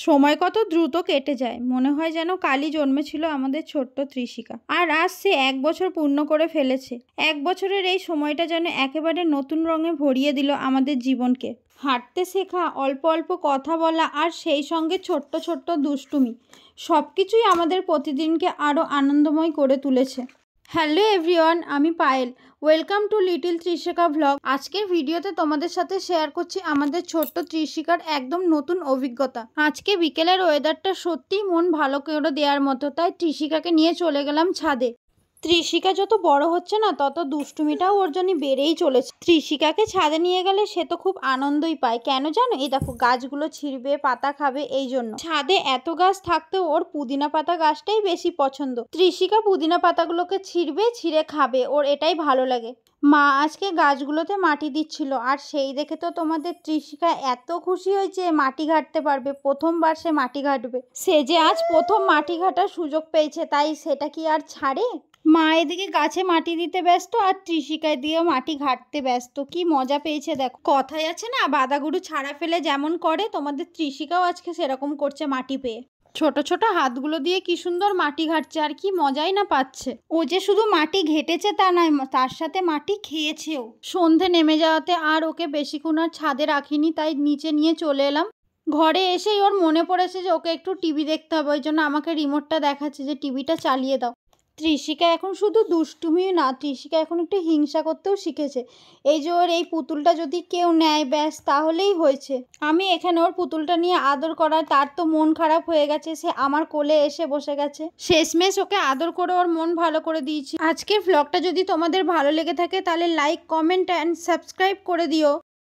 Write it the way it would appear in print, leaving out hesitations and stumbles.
সময় কত দ্রুত কেটে যায়, মনে হয় যেন কালই জন্মেছিল আমাদের ছোট্ট ত্রিশিকা। আর আজ সে 1 বছর পূর্ণ করে ফেলেছে। 1 বছরের এই সময়টা যেন একেবারে নতুন রঙে ভরিয়ে দিল আমাদের জীবনকে। হাঁটতে শেখা, অল্প অল্প কথা বলা, আর সেই সঙ্গে ছোট্ট ছোট্ট দুষ্টুমি, সব কিছুই আমাদের প্রতিদিনকে আরও আনন্দময় করে তুলেছে। হ্যালো এভরিওয়ান, আমি Payel. Welcome to little Trishika vlog. আজকের ভিডিওতে তোমাদের সাথে শেয়ার করছি আমাদের ছোট্ট ত্রিশিকার একদম নতুন অভিজ্ঞতা। আজকে বিকেলের ওয়েদারটা সত্যিই মন ভালো করে দেওয়ার মতো, তাই ত্রিশিকাকে নিয়ে চলে গেলাম ছাদে। ত্রিশিকা যত বড় হচ্ছে না, তত দুষ্টুমিটাও ওর জন্য বেড়েই চলেছে। ত্রিশিকাকে ছাদে নিয়ে গেলে সে তো খুব আনন্দই পায়। কেন জানো? এই দেখো, গাছগুলো ছিঁড়বে, পাতা খাবে, এই জন্য। ছাদে এত গাছ থাকতেও ওর পুদিনা পাতা গাছটাই বেশি পছন্দ। ত্রিশিকা পুদিনা পাতাগুলোকে ছিঁড়বে, ছিঁড়ে খাবে, ওর এটাই ভালো লাগে। মা আজকে গাছগুলোতে মাটি দিচ্ছিল, আর সেই দেখে তো তোমাদের ত্রিশিকা এত খুশি হয়েছে, মাটি ঘাঁটতে পারবে। প্রথমবার সে মাটি ঘাঁটবে। সে যে আজ প্রথম মাটি ঘাঁটার সুযোগ পেয়েছে, তাই সেটা কি আর ছাড়ে? মা এদিকে গাছে মাটি দিতে ব্যস্ত, আর ত্রিশিকায় দিয়ে মাটি ঘাঁটতে ব্যস্ত। কি মজা পেয়েছে দেখো। কথাই আছে না, বাদাগুরু ছাড়া ফেলে যেমন করে, তোমাদের ত্রিশিকাও আজকে সেরকম করছে মাটি পেয়ে। ছোট ছোট হাতগুলো দিয়ে কি সুন্দর মাটি ঘাঁটছে, আর কি মজাই না পাচ্ছে। ও যে শুধু মাটি ঘেঁটেছে তা নয়, তার সাথে মাটি খেয়েছেও। সন্ধে নেমে যাওয়াতে আর ওকে বেশিক্ষণ আর ছাদে রাখিনি, তাই নিচে নিয়ে চলে এলাম। ঘরে এসেই ওর মনে পড়েছে যে ওকে একটু টিভি দেখতে হবে, ওই জন্য আমাকে রিমোটটা দেখাচ্ছে যে টিভিটা চালিয়ে দাও। ত্রিশিকা এখন শুধু দুষ্টুমিই না, ত্রিশিকা এখন একটু হিংসা করতেও শিখেছে। এই যে ওর এই পুতুলটা যদি কেউ নেয়, ব্যাস তাহলেই হয়েছে। আমি এখানে ওর পুতুলটা নিয়ে আদর করায় তার তো মন খারাপ হয়ে গেছে, সে আমার কোলে এসে বসে গেছে। শেষমেশ ওকে আদর করে ওর মন ভালো করে দিয়েছি। আজকের ভ্লগটা যদি তোমাদের ভালো লেগে থাকে, তাহলে লাইক, কমেন্ট অ্যান্ড সাবস্ক্রাইব করে দিও।